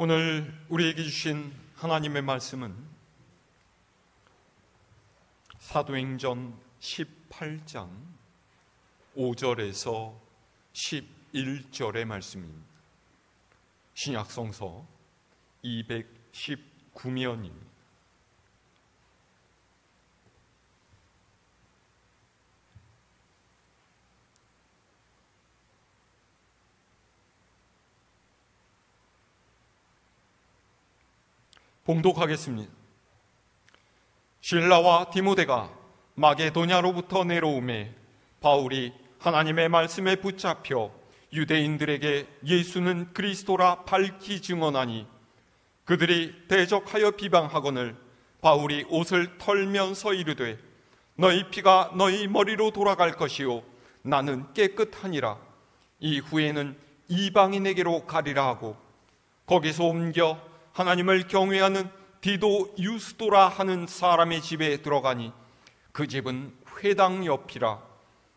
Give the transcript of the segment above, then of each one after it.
오늘 우리에게 주신 하나님의 말씀은 사도행전 18장 5절에서 11절의 말씀입니다. 신약성서 219면입니다. 봉독하겠습니다. 실라와 디모데가 마게도냐로부터 내려오매 바울이 하나님의 말씀에 붙잡혀 유대인들에게 예수는 그리스도라 밝히 증언하니 그들이 대적하여 비방하거늘 바울이 옷을 털면서 이르되 너희 피가 너희 머리로 돌아갈 것이요 나는 깨끗하니라. 이후에는 이방인에게로 가리라 하고 거기서 옮겨 하나님을 경외하는 디도 유스도라 하는 사람의 집에 들어가니 그 집은 회당 옆이라.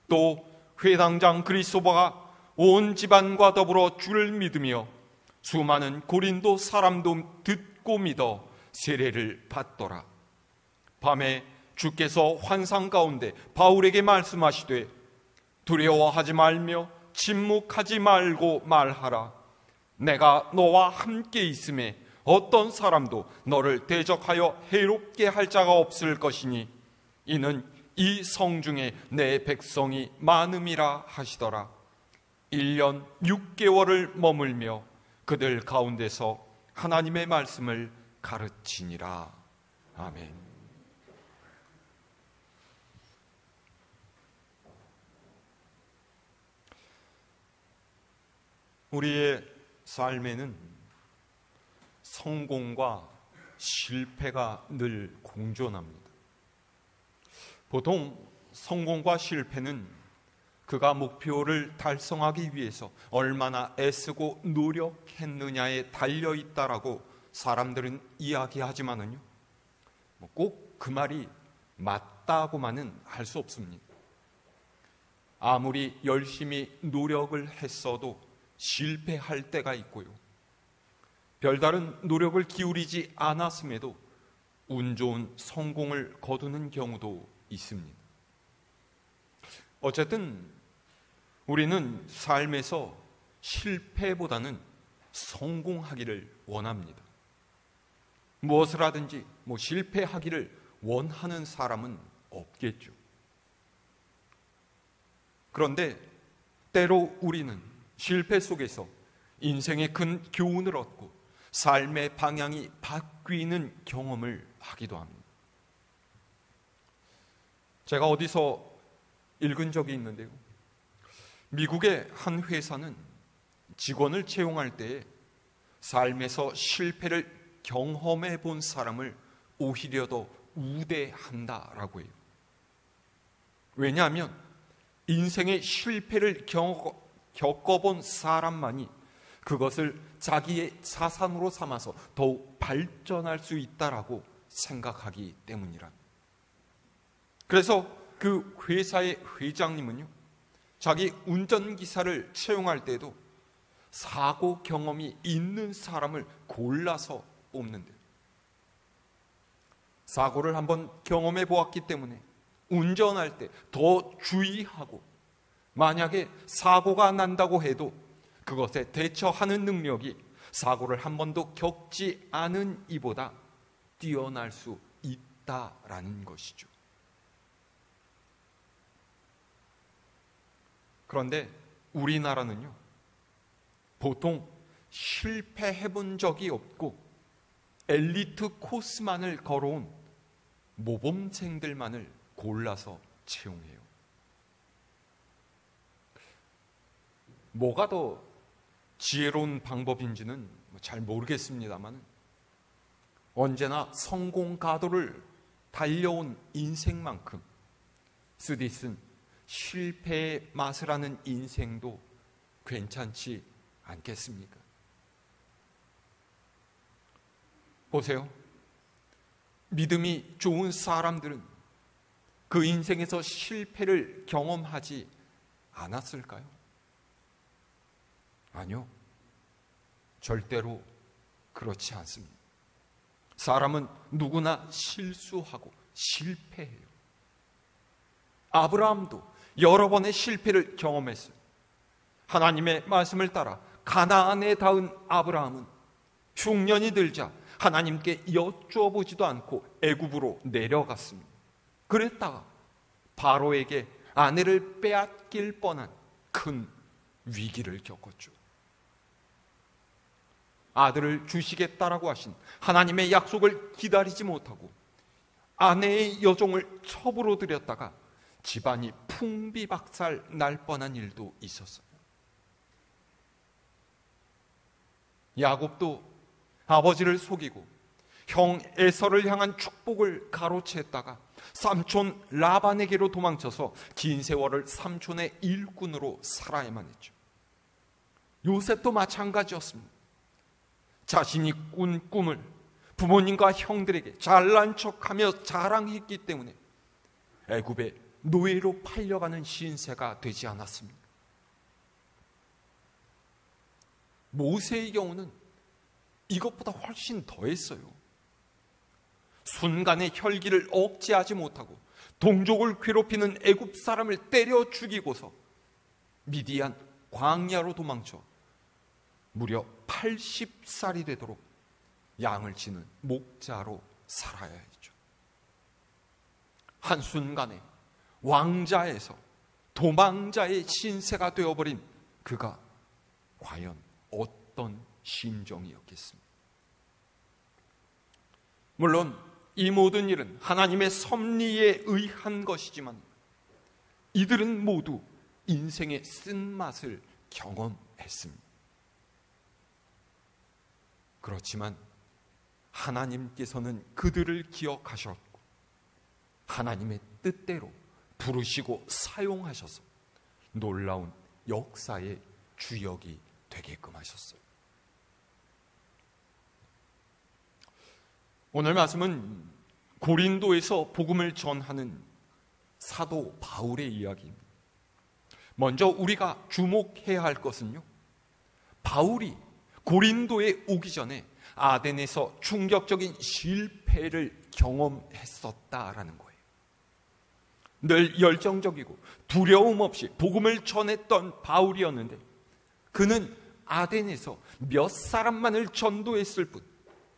또 회당장 그리스도바가 온 집안과 더불어 주를 믿으며 수많은 고린도 사람도 듣고 믿어 세례를 받더라. 밤에 주께서 환상 가운데 바울에게 말씀하시되 두려워하지 말며 침묵하지 말고 말하라. 내가 너와 함께 있음에 어떤 사람도 너를 대적하여 해롭게 할 자가 없을 것이니 이는 이 성중에 내 백성이 많음이라 하시더라. 1년 6개월을 머물며 그들 가운데서 하나님의 말씀을 가르치니라. 아멘. 우리의 삶에는 성공과 실패가 늘 공존합니다. 보통 성공과 실패는 그가 목표를 달성하기 위해서 얼마나 애쓰고 노력했느냐에 달려있다라고 사람들은 이야기하지만은요, 꼭 그 말이 맞다고만은 할 수 없습니다. 아무리 열심히 노력을 했어도 실패할 때가 있고요, 별다른 노력을 기울이지 않았음에도 운 좋은 성공을 거두는 경우도 있습니다. 어쨌든 우리는 삶에서 실패보다는 성공하기를 원합니다. 무엇을 하든지 실패하기를 원하는 사람은 없겠죠. 그런데 때로 우리는 실패 속에서 인생의 큰 교훈을 얻고 삶의 방향이 바뀌는 경험을 하기도 합니다. 제가 어디서 읽은 적이 있는데요, 미국의 한 회사는 직원을 채용할 때 삶에서 실패를 경험해 본 사람을 오히려 더 우대한다라고 해요. 왜냐하면 인생의 실패를 겪어본 사람만이 그것을 자기의 자산으로 삼아서 더욱 발전할 수 있다라고 생각하기 때문이랍니다. 그래서 그 회사의 회장님은요, 자기 운전기사를 채용할 때도 사고 경험이 있는 사람을 골라서 뽑는데요, 사고를 한번 경험해 보았기 때문에 운전할 때 더 주의하고, 만약에 사고가 난다고 해도 그것에 대처하는 능력이 사고를 한 번도 겪지 않은 이보다 뛰어날 수 있다라는 것이죠. 그런데 우리나라는요, 보통 실패해본 적이 없고 엘리트 코스만을 걸어온 모범생들만을 골라서 채용해요. 뭐가 더 지혜로운 방법인지는 잘 모르겠습니다만 언제나 성공 가도를 달려온 인생만큼 스디슨 실패의 맛을 아는 인생도 괜찮지 않겠습니까? 보세요. 믿음이 좋은 사람들은 그 인생에서 실패를 경험하지 않았을까요? 아니요. 절대로 그렇지 않습니다. 사람은 누구나 실수하고 실패해요. 아브라함도 여러 번의 실패를 경험했어요. 하나님의 말씀을 따라 가나안에 닿은 아브라함은 흉년이 들자 하나님께 여쭈어보지도 않고 애굽으로 내려갔습니다. 그랬다가 바로에게 아내를 빼앗길 뻔한 큰 위기를 겪었죠. 아들을 주시겠다라고 하신 하나님의 약속을 기다리지 못하고 아내의 여종을 첩으로 들였다가 집안이 풍비박살 날 뻔한 일도 있었어요. 야곱도 아버지를 속이고 형 에서를 향한 축복을 가로챘다가 삼촌 라반에게로 도망쳐서 긴 세월을 삼촌의 일꾼으로 살아야만 했죠. 요셉도 마찬가지였습니다. 자신이 꾼 꿈을 부모님과 형들에게 잘난 척하며 자랑했기 때문에 애굽의 노예로 팔려가는 신세가 되지 않았습니다. 모세의 경우는 이것보다 훨씬 더했어요. 순간의 혈기를 억제하지 못하고 동족을 괴롭히는 애굽 사람을 때려 죽이고서 미디안 광야로 도망쳐 무려 80살이 되도록 양을 치는 목자로 살아야 했죠. 한순간에 왕자에서 도망자의 신세가 되어버린 그가 과연 어떤 심정이었겠습니까? 물론 이 모든 일은 하나님의 섭리에 의한 것이지만 이들은 모두 인생의 쓴맛을 경험했습니다. 그렇지만 하나님께서는 그들을 기억하셨고 하나님의 뜻대로 부르시고 사용하셔서 놀라운 역사의 주역이 되게끔 하셨어요. 오늘 말씀은 고린도에서 복음을 전하는 사도 바울의 이야기입니다. 먼저 우리가 주목해야 할 것은요, 바울이 고린도에 오기 전에 아덴에서 충격적인 실패를 경험했었다라는 거예요. 늘 열정적이고 두려움 없이 복음을 전했던 바울이었는데 그는 아덴에서 몇 사람만을 전도했을 뿐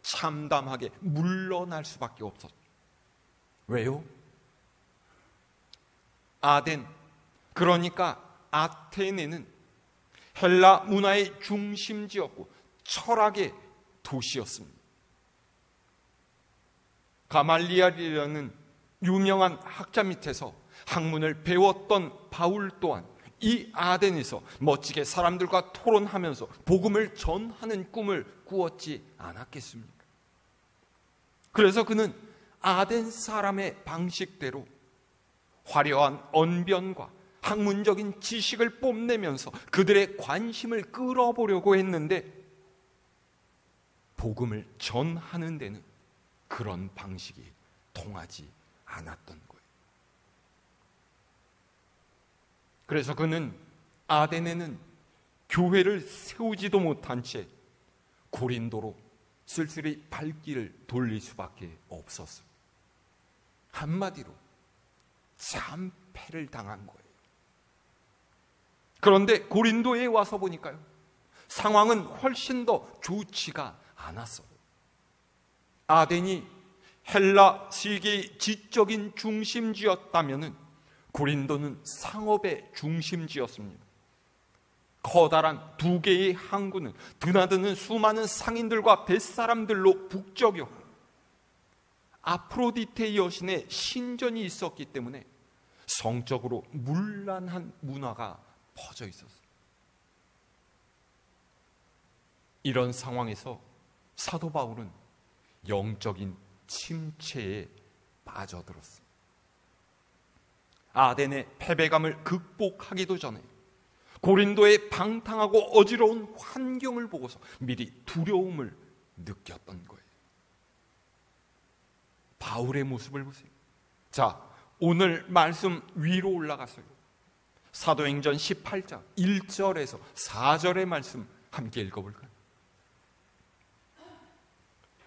참담하게 물러날 수밖에 없었죠. 왜요? 아덴, 그러니까 아테네는 헬라 문화의 중심지였고 철학의 도시였습니다. 가말리엘이라는 유명한 학자 밑에서 학문을 배웠던 바울 또한 이 아덴에서 멋지게 사람들과 토론하면서 복음을 전하는 꿈을 꾸었지 않았겠습니까? 그래서 그는 아덴 사람의 방식대로 화려한 언변과 학문적인 지식을 뽐내면서 그들의 관심을 끌어보려고 했는데 복음을 전하는 데는 그런 방식이 통하지 않았던 거예요. 그래서 그는 아덴에는 교회를 세우지도 못한 채 고린도로 쓸쓸히 발길을 돌릴 수밖에 없었어요. 한마디로 참패를 당한 거예요. 그런데 고린도에 와서 보니까요, 상황은 훨씬 더 좋지가 않았어요. 아덴이 헬라 세계의 지적인 중심지였다면 고린도는 상업의 중심지였습니다. 커다란 두 개의 항구는 드나드는 수많은 상인들과 뱃사람들로 북적였고 아프로디테 여신의 신전이 있었기 때문에 성적으로 문란한 문화가 퍼져 있었어요. 이런 상황에서 사도 바울은 영적인 침체에 빠져들었습니다. 아덴의 패배감을 극복하기도 전에 고린도의 방탕하고 어지러운 환경을 보고서 미리 두려움을 느꼈던 거예요. 바울의 모습을 보세요. 자, 오늘 말씀 위로 올라가서요, 사도행전 18장 1절에서 4절의 말씀 함께 읽어볼까요?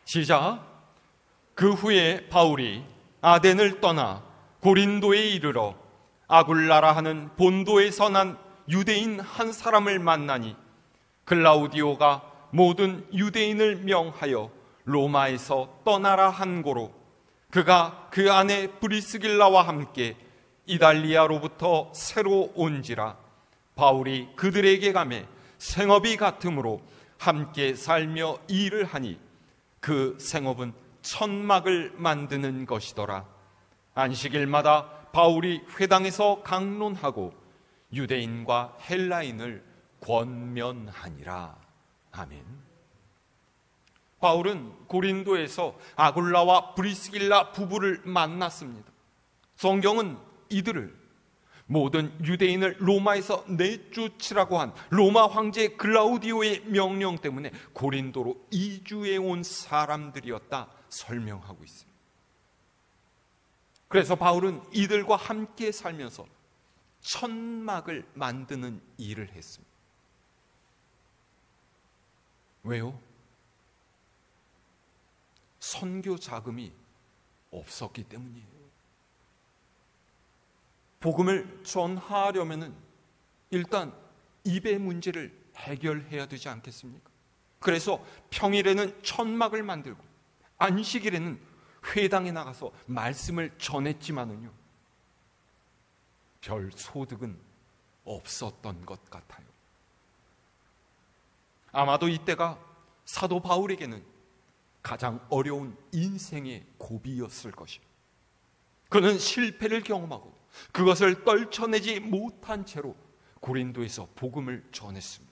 시작. 그 후에 바울이 아덴을 떠나 고린도에 이르러 아굴라라 하는 본도에서 난 유대인 한 사람을 만나니 글라우디오가 모든 유대인을 명하여 로마에서 떠나라 한 고로 그가 그 아내 브리스길라와 함께 이달리아로부터 새로 온지라 바울이 그들에게 가매 생업이 같으므로 함께 살며 일을 하니 그 생업은 천막을 만드는 것이더라. 안식일마다 바울이 회당에서 강론하고 유대인과 헬라인을 권면하니라. 아멘. 바울은 고린도에서 아굴라와 브리스길라 부부를 만났습니다. 성경은 이들을 모든 유대인을 로마에서 내쫓으라고 한 로마 황제 글라우디오의 명령 때문에 고린도로 이주해 온 사람들이었다 설명하고 있습니다. 그래서 바울은 이들과 함께 살면서 천막을 만드는 일을 했습니다. 왜요? 선교 자금이 없었기 때문이에요. 복음을 전하려면은 일단 입의 문제를 해결해야 되지 않겠습니까? 그래서 평일에는 천막을 만들고 안식일에는 회당에 나가서 말씀을 전했지만은요, 별 소득은 없었던 것 같아요. 아마도 이때가 사도 바울에게는 가장 어려운 인생의 고비였을 것이에요. 그는 실패를 경험하고 그것을 떨쳐내지 못한 채로 고린도에서 복음을 전했습니다.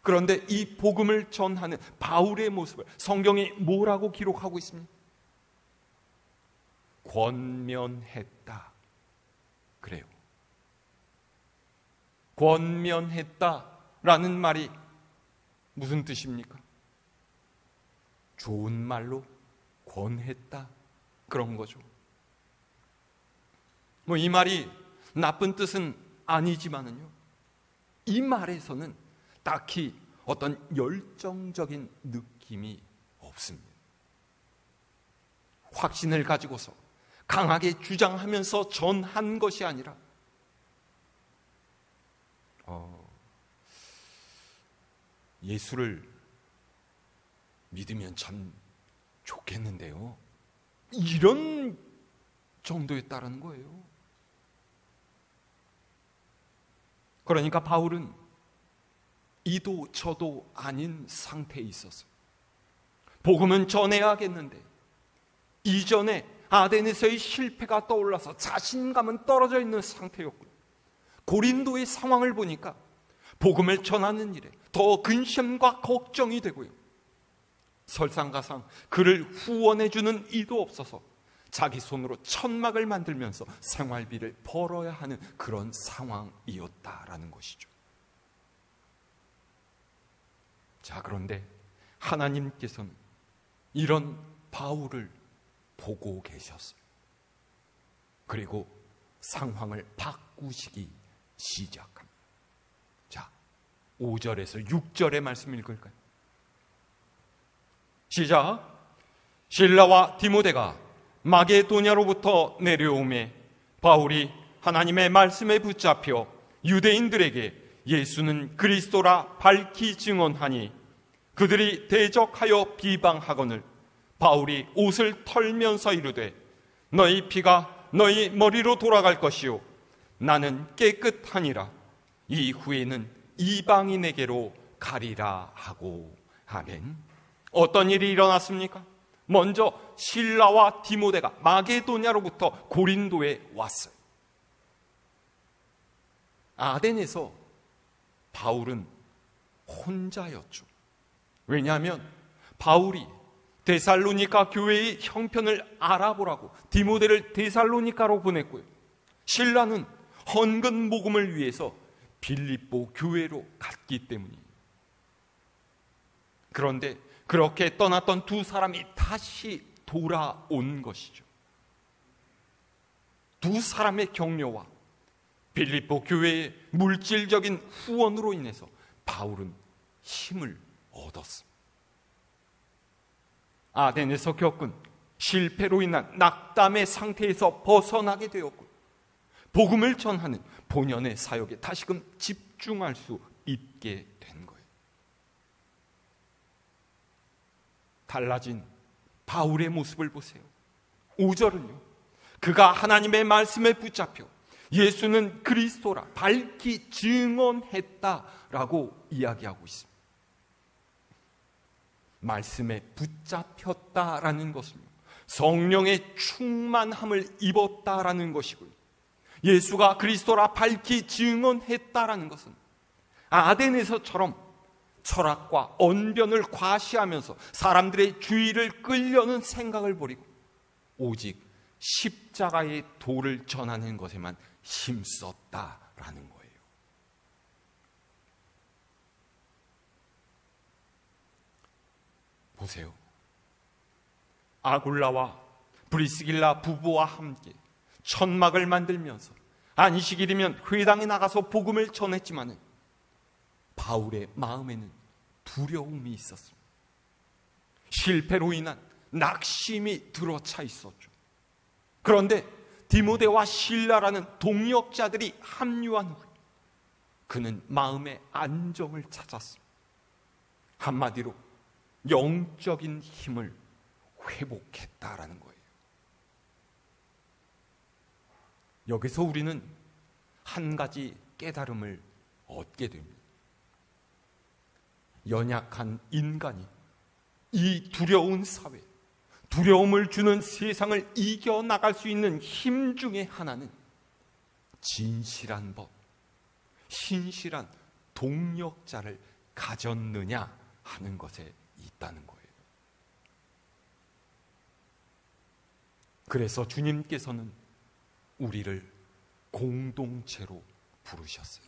그런데 이 복음을 전하는 바울의 모습을 성경이 뭐라고 기록하고 있습니까? 권면했다. 그래요. 권면했다라는 말이 무슨 뜻입니까? 좋은 말로 권했다, 그런 거죠. 이 말이 나쁜 뜻은 아니지만은요, 이 말에서는 딱히 어떤 열정적인 느낌이 없습니다. 확신을 가지고서 강하게 주장하면서 전한 것이 아니라 예수를 믿으면 참 좋겠는데요, 이런 정도였다라는 거예요. 그러니까 바울은 이도 저도 아닌 상태에 있었어요. 복음은 전해야겠는데 이전에 아덴에서의 실패가 떠올라서 자신감은 떨어져 있는 상태였고요. 고린도의 상황을 보니까 복음을 전하는 일에 더 근심과 걱정이 되고요. 설상가상 그를 후원해주는 이도 없어서 자기 손으로 천막을 만들면서 생활비를 벌어야 하는 그런 상황이었다라는 것이죠. 자, 그런데 하나님께서는 이런 바울을 보고 계셨어요. 그리고 상황을 바꾸시기 시작합니다. 자, 5절에서 6절의 말씀 읽을까요? 시작. 실라와 디모데가 마게도냐로부터 내려오매 바울이 하나님의 말씀에 붙잡혀 유대인들에게 예수는 그리스도라 밝히 증언하니 그들이 대적하여 비방하거늘 바울이 옷을 털면서 이르되 너희 피가 너희 머리로 돌아갈 것이요 나는 깨끗하니라 이후에는 이방인에게로 가리라 하고. 아멘. 어떤 일이 일어났습니까? 먼저 실라와 디모데가 마게도냐로부터 고린도에 왔어요. 아덴에서 바울은 혼자였죠. 왜냐하면 바울이 데살로니가 교회의 형편을 알아보라고 디모데를 데살로니가로 보냈고요, 실라는 헌금 모금을 위해서 빌립보 교회로 갔기 때문이에요. 그런데 그렇게 떠났던 두 사람이 다시 돌아온 것이죠. 두 사람의 격려와 빌립보 교회의 물질적인 후원으로 인해서 바울은 힘을 얻었습니다. 아덴에서 겪은 실패로 인한 낙담의 상태에서 벗어나게 되었고, 복음을 전하는 본연의 사역에 다시금 집중할 수 있게 된 거예요. 달라진 바울의 모습을 보세요. 5절은요, 그가 하나님의 말씀에 붙잡혀 예수는 그리스도라 밝히 증언했다라고 이야기하고 있습니다. 말씀에 붙잡혔다라는 것은요, 성령의 충만함을 입었다라는 것이고요, 예수가 그리스도라 밝히 증언했다라는 것은 아덴에서처럼 철학과 언변을 과시하면서 사람들의 주의를 끌려는 생각을 버리고 오직 십자가의 도를 전하는 것에만 힘썼다라는 거예요. 보세요. 아굴라와 브리스길라 부부와 함께 천막을 만들면서 안식일이면 회당에 나가서 복음을 전했지만 바울의 마음에는 두려움이 있었습니다. 실패로 인한 낙심이 들어차 있었죠. 그런데 디모데와 실라라는 동역자들이 합류한 후 그는 마음의 안정을 찾았습니다. 한마디로 영적인 힘을 회복했다라는 거예요. 여기서 우리는 한 가지 깨달음을 얻게 됩니다. 연약한 인간이 이 두려운 사회, 두려움을 주는 세상을 이겨나갈 수 있는 힘 중에 하나는 진실한 법, 신실한 동역자를 가졌느냐 하는 것에 있다는 거예요. 그래서 주님께서는 우리를 공동체로 부르셨어요.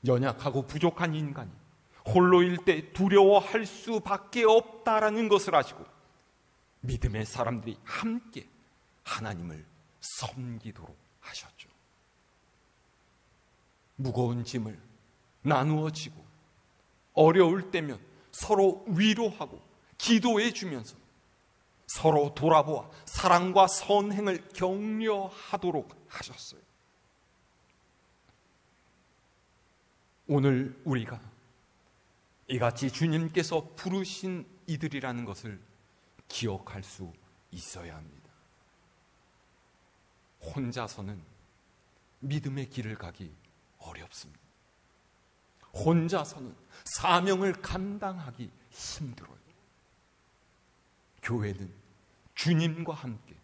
연약하고 부족한 인간이 홀로일 때 두려워할 수밖에 없다라는 것을 아시고 믿음의 사람들이 함께 하나님을 섬기도록 하셨죠. 무거운 짐을 나누어 지고 어려울 때면 서로 위로하고 기도해 주면서 서로 돌아보아 사랑과 선행을 격려하도록 하셨어요. 오늘 우리가 이같이 주님께서 부르신 이들이라는 것을 기억할 수 있어야 합니다. 혼자서는 믿음의 길을 가기 어렵습니다. 혼자서는 사명을 감당하기 힘들어요. 교회는 주님과 함께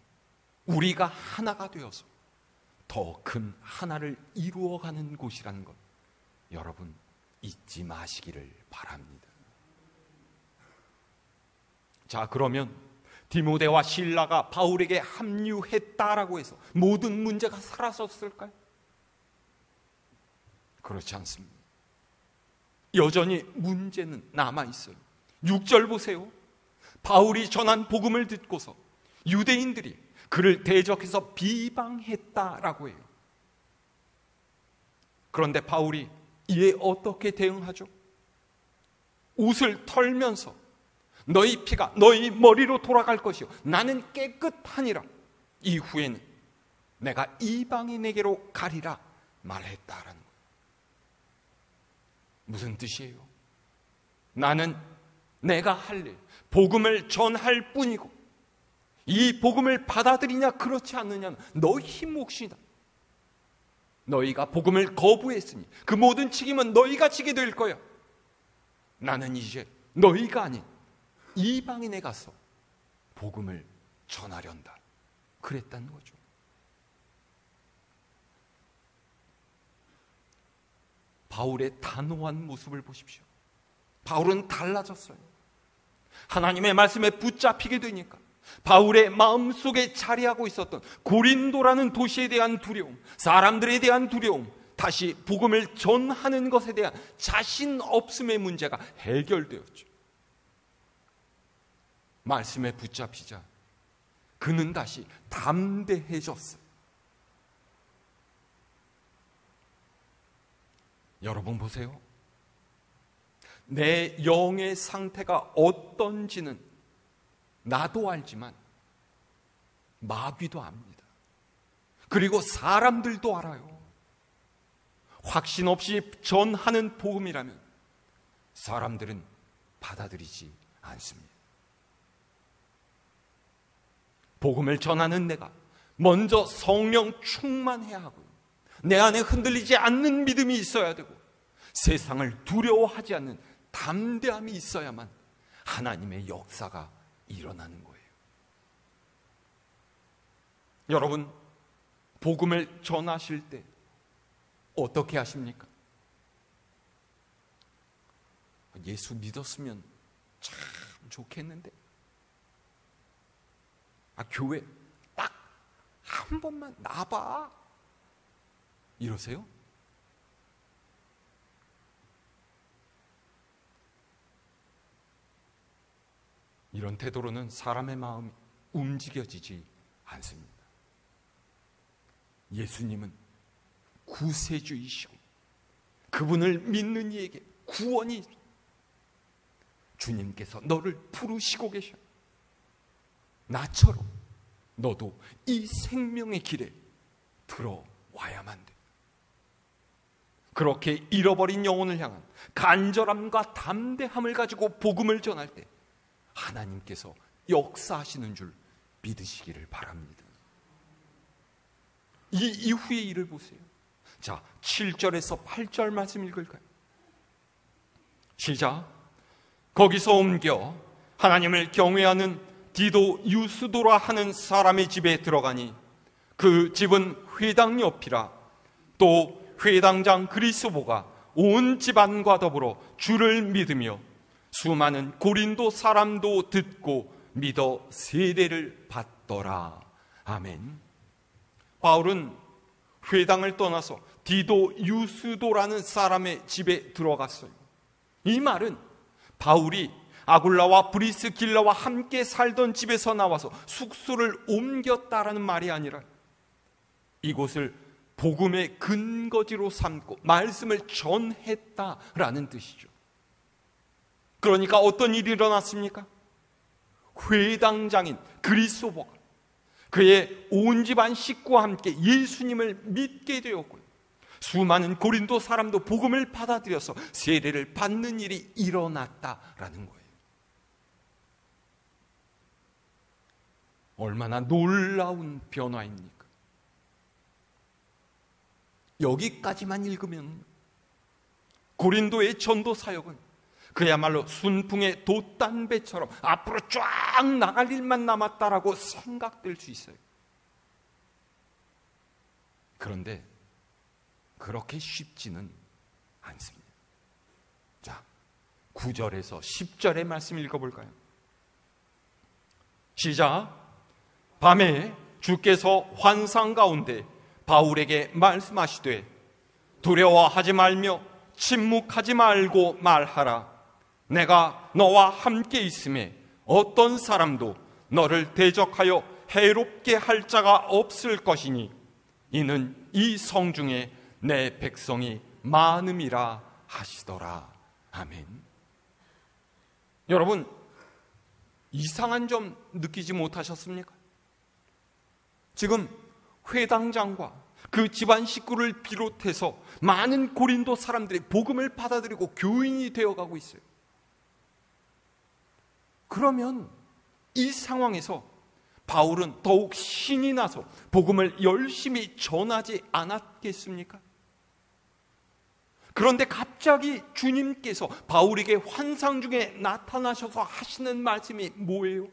우리가 하나가 되어서 더 큰 하나를 이루어가는 곳이라는 것 여러분 잊지 마시기를 바랍니다. 자, 그러면 디모데와 실라가 바울에게 합류했다라고 해서 모든 문제가 사라졌을까요? 그렇지 않습니다. 여전히 문제는 남아있어요. 6절 보세요. 바울이 전한 복음을 듣고서 유대인들이 그를 대적해서 비방했다라고 해요. 그런데 바울이 이에 어떻게 대응하죠? 옷을 털면서 너희 피가 너희 머리로 돌아갈 것이요 나는 깨끗하니라. 이후에는 내가 이방인에게로 가리라 말했다라는 거예요. 무슨 뜻이에요? 나는 내가 할 일, 복음을 전할 뿐이고 이 복음을 받아들이냐 그렇지 않느냐는 너희 몫이다. 너희가 복음을 거부했으니 그 모든 책임은 너희가 지게 될 거야. 나는 이제 너희가 아닌 이방인에 가서 복음을 전하련다. 그랬다는 거죠. 바울의 단호한 모습을 보십시오. 바울은 달라졌어요. 하나님의 말씀에 붙잡히게 되니까 바울의 마음속에 자리하고 있었던 고린도라는 도시에 대한 두려움, 사람들에 대한 두려움, 다시 복음을 전하는 것에 대한 자신 없음의 문제가 해결되었죠. 말씀에 붙잡히자 그는 다시 담대해졌어요. 여러분 보세요. 내 영의 상태가 어떤지는 나도 알지만 마귀도 압니다. 그리고 사람들도 알아요. 확신 없이 전하는 복음이라면 사람들은 받아들이지 않습니다. 복음을 전하는 내가 먼저 성령 충만해야 하고요. 내 안에 흔들리지 않는 믿음이 있어야 되고 세상을 두려워하지 않는 담대함이 있어야만 하나님의 역사가 일어나는 거예요. 여러분, 복음을 전하실 때 어떻게 하십니까? 예수 믿었으면 참 좋겠는데, 교회 딱 한 번만 나봐, 이러세요? 이런 태도로는 사람의 마음이 움직여지지 않습니다. 예수님은 구세주이시고 그분을 믿는 이에게 구원이, 주님께서 너를 부르시고 계셔. 나처럼 너도 이 생명의 길에 들어와야만 돼. 그렇게 잃어버린 영혼을 향한 간절함과 담대함을 가지고 복음을 전할 때 하나님께서 역사하시는 줄 믿으시기를 바랍니다. 이 이후의 일을 보세요. 자, 7절에서 8절 말씀 읽을까요? 시작. 거기서 옮겨 하나님을 경외하는 디도 유스도라 하는 사람의 집에 들어가니 그 집은 회당 옆이라. 또 회당장 그리스보가 온 집안과 더불어 주를 믿으며 수많은 고린도 사람도 듣고 믿어 세례를 받더라. 아멘. 바울은 회당을 떠나서 디도 유스도라는 사람의 집에 들어갔어요. 이 말은 바울이 아굴라와 브리스길라와 함께 살던 집에서 나와서 숙소를 옮겼다라는 말이 아니라 이곳을 복음의 근거지로 삼고 말씀을 전했다라는 뜻이죠. 그러니까 어떤 일이 일어났습니까? 회당장인 그리스도가 그의 온 집안 식구와 함께 예수님을 믿게 되었고요. 수많은 고린도 사람도 복음을 받아들여서 세례를 받는 일이 일어났다라는 거예요. 얼마나 놀라운 변화입니까? 여기까지만 읽으면 고린도의 전도 사역은 그야말로 순풍의 돛단배처럼 앞으로 쫙 나갈 일만 남았다라고 생각될 수 있어요. 그런데 그렇게 쉽지는 않습니다. 자, 9절에서 10절의 말씀 읽어볼까요? 시작. 밤에 주께서 환상 가운데 바울에게 말씀하시되 두려워하지 말며 침묵하지 말고 말하라. 내가 너와 함께 있음에 어떤 사람도 너를 대적하여 해롭게 할 자가 없을 것이니 이는 이 성중에 내 백성이 많음이라 하시더라. 아멘. 여러분, 이상한 점 느끼지 못하셨습니까? 지금 회당장과 그 집안 식구를 비롯해서 많은 고린도 사람들이 복음을 받아들이고 교인이 되어가고 있어요. 그러면 이 상황에서 바울은 더욱 신이 나서 복음을 열심히 전하지 않았겠습니까? 그런데 갑자기 주님께서 바울에게 환상 중에 나타나셔서 하시는 말씀이 뭐예요?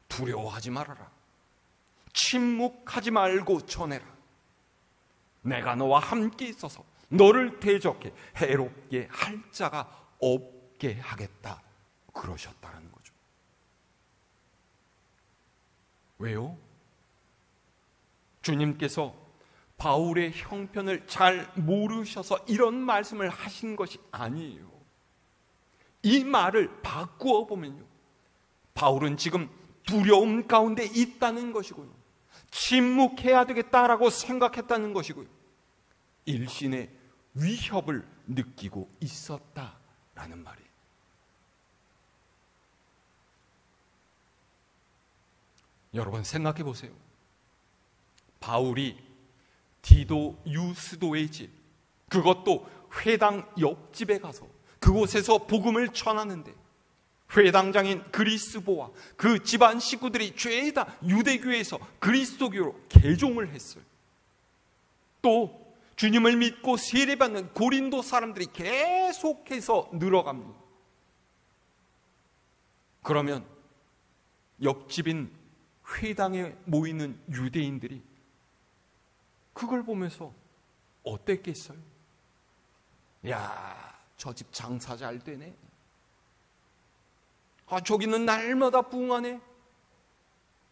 두려워하지 말아라. 침묵하지 말고 전해라. 내가 너와 함께 있어서 너를 대적해 해롭게 할 자가 없게 하겠다. 그러셨다는 거죠. 왜요? 주님께서 바울의 형편을 잘 모르셔서 이런 말씀을 하신 것이 아니에요. 이 말을 바꾸어 보면요, 바울은 지금 두려움 가운데 있다는 것이고요, 침묵해야 되겠다라고 생각했다는 것이고요, 일신의 위협을 느끼고 있었다라는 말이에요. 여러분 생각해 보세요. 바울이 디도 유스도의 집, 그것도 회당 옆집에 가서 그곳에서 복음을 전하는데 회당장인 그리스보와 그 집안 식구들이 죄다 유대교에서 그리스도교로 개종을 했어요. 또 주님을 믿고 세례받는 고린도 사람들이 계속해서 늘어갑니다. 그러면 옆집인 회당에 모이는 유대인들이 그걸 보면서 어땠겠어요? 야, 저 집 장사 잘 되네. 아, 저기는 날마다 부흥하네.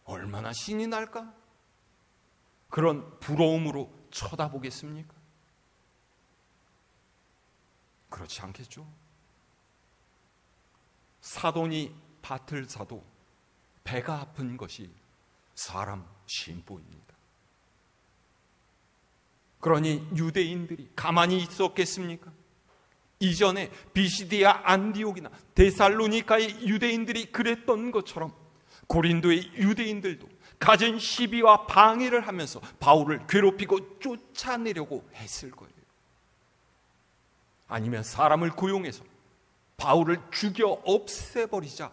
얼마나 신이 날까? 그런 부러움으로 쳐다보겠습니까? 그렇지 않겠죠. 사돈이 밭을 사도 배가 아픈 것이 사람 심보입니다. 그러니 유대인들이 가만히 있었겠습니까? 이전에 비시디아 안디옥이나 데살로니가의 유대인들이 그랬던 것처럼 고린도의 유대인들도 갖은 시비와 방해를 하면서 바울을 괴롭히고 쫓아내려고 했을 거예요. 아니면 사람을 고용해서 바울을 죽여 없애버리자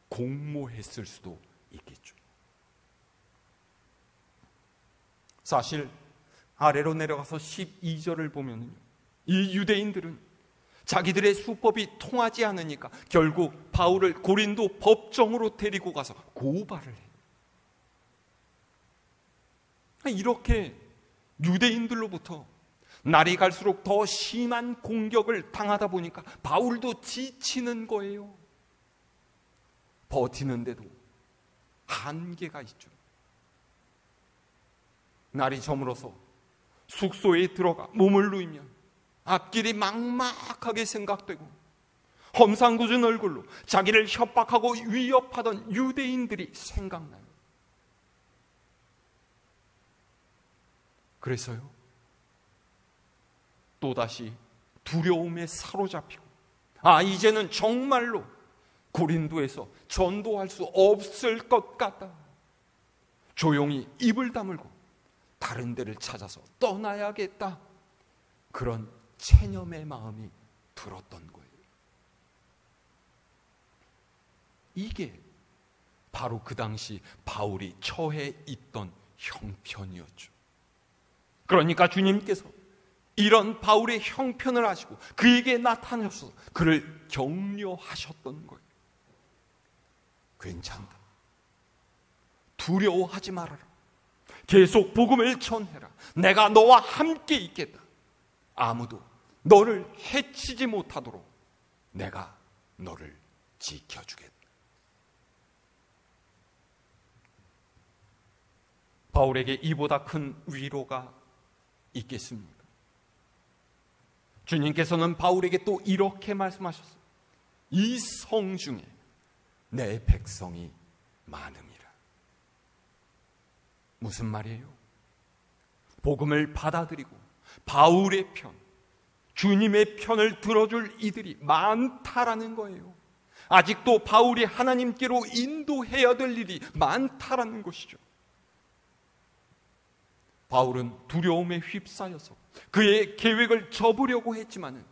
공모했을 수도 있겠죠. 사실 아래로 내려가서 12절을 보면요, 이 유대인들은 자기들의 수법이 통하지 않으니까 결국 바울을 고린도 법정으로 데리고 가서 고발을 해요. 이렇게 유대인들로부터 날이 갈수록 더 심한 공격을 당하다 보니까 바울도 지치는 거예요. 버티는데도 한계가 있죠. 날이 저물어서 숙소에 들어가 몸을 누이면 앞길이 막막하게 생각되고 험상궂은 얼굴로 자기를 협박하고 위협하던 유대인들이 생각나요. 그래서요, 또다시 두려움에 사로잡히고 이제는 정말로 고린도에서 전도할 수 없을 것 같다. 조용히 입을 다물고 다른 데를 찾아서 떠나야겠다. 그런 체념의 마음이 들었던 거예요. 이게 바로 그 당시 바울이 처해 있던 형편이었죠. 그러니까 주님께서 이런 바울의 형편을 아시고 그에게 나타나셔서 그를 격려하셨던 거예요. 괜찮다. 두려워하지 말아라. 계속 복음을 전해라. 내가 너와 함께 있겠다. 아무도 너를 해치지 못하도록 내가 너를 지켜주겠다. 바울에게 이보다 큰 위로가 있겠습니까? 주님께서는 바울에게 또 이렇게 말씀하셨어요. 이 성 중에 내 백성이 많음이라. 무슨 말이에요? 복음을 받아들이고 바울의 편, 주님의 편을 들어줄 이들이 많다라는 거예요. 아직도 바울이 하나님께로 인도해야 될 일이 많다라는 것이죠. 바울은 두려움에 휩싸여서 그의 계획을 접으려고 했지만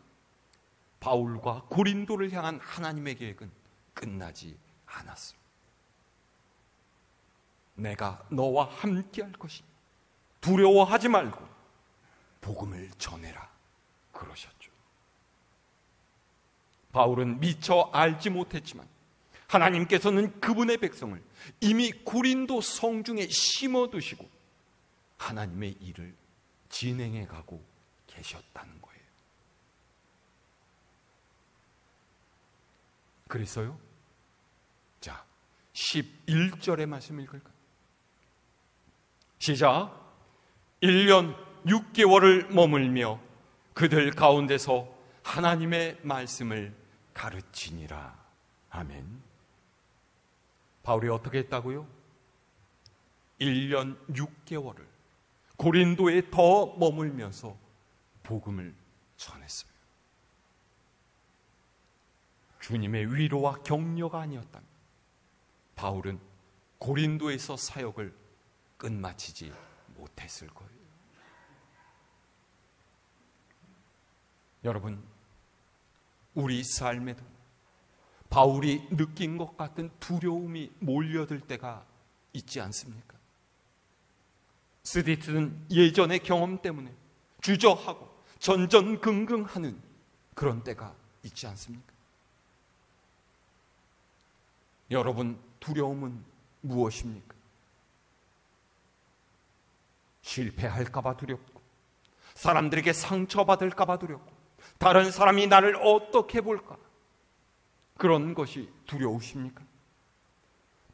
바울과 고린도를 향한 하나님의 계획은 끝나지 않았어요. 내가 너와 함께 할 것이니 두려워하지 말고 복음을 전해라 그러셨죠. 바울은 미처 알지 못했지만 하나님께서는 그분의 백성을 이미 고린도 성중에 심어두시고 하나님의 일을 진행해 가고 계셨다는 거예요. 그래서요, 자, 11절의 말씀 읽을까요? 시작. 1년 6개월을 머물며 그들 가운데서 하나님의 말씀을 가르치니라. 아멘. 바울이 어떻게 했다고요? 1년 6개월을 고린도에 더 머물면서 복음을 전했어요. 주님의 위로와 격려가 아니었다면 바울은 고린도에서 사역을 끝마치지 못했을 거예요. 여러분, 우리 삶에도 바울이 느낀 것 같은 두려움이 몰려들 때가 있지 않습니까? 스디트는 예전의 경험 때문에 주저하고 전전긍긍하는 그런 때가 있지 않습니까? 여러분, 두려움은 무엇입니까? 실패할까봐 두렵고, 사람들에게 상처받을까봐 두렵고, 다른 사람이 나를 어떻게 볼까? 그런 것이 두려우십니까?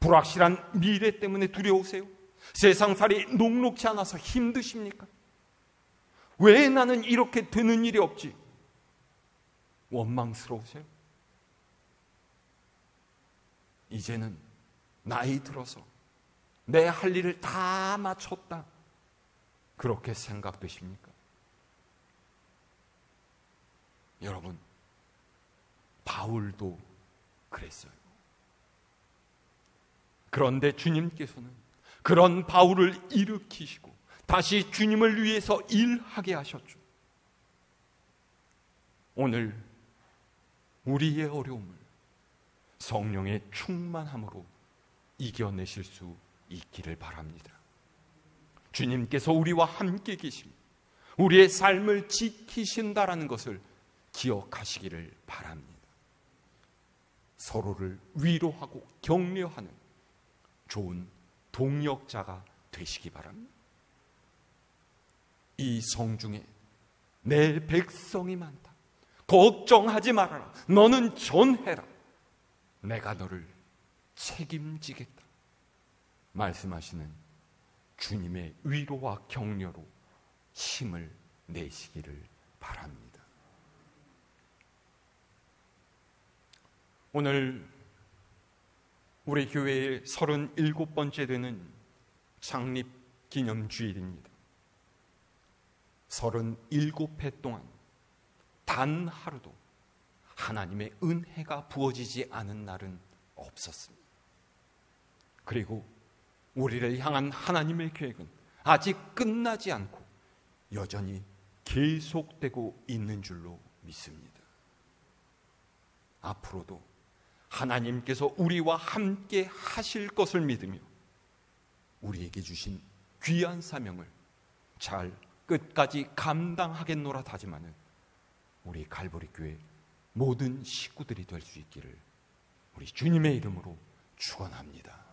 불확실한 미래 때문에 두려우세요? 세상살이 녹록지 않아서 힘드십니까? 왜 나는 이렇게 되는 일이 없지? 원망스러우세요? 이제는 나이 들어서 내 할 일을 다 마쳤다, 그렇게 생각되십니까? 여러분, 바울도 그랬어요. 그런데 주님께서는 그런 바울을 일으키시고 다시 주님을 위해서 일하게 하셨죠. 오늘 우리의 어려움을 성령의 충만함으로 이겨내실 수 있기를 바랍니다. 주님께서 우리와 함께 계시며 우리의 삶을 지키신다라는 것을 기억하시기를 바랍니다. 서로를 위로하고 격려하는 좋은 동역자가 되시기 바랍니다. 이 성중에 내 백성이 많다, 걱정하지 말아라, 너는 전해라, 내가 너를 책임지겠다 말씀하시는 주님의 위로와 격려로 힘을 내시기를 바랍니다. 오늘 우리 교회의 37번째 되는 창립 기념주일입니다. 37회 동안 단 하루도 하나님의 은혜가 부어지지 않은 날은 없었습니다. 그리고 우리를 향한 하나님의 계획은 아직 끝나지 않고 여전히 계속되고 있는 줄로 믿습니다. 앞으로도 하나님께서 우리와 함께 하실 것을 믿으며 우리에게 주신 귀한 사명을 잘 끝까지 감당하겠노라 다짐하는 우리 갈보리 교회 모든 식구들이 될 수 있기를 우리 주님의 이름으로 축원합니다.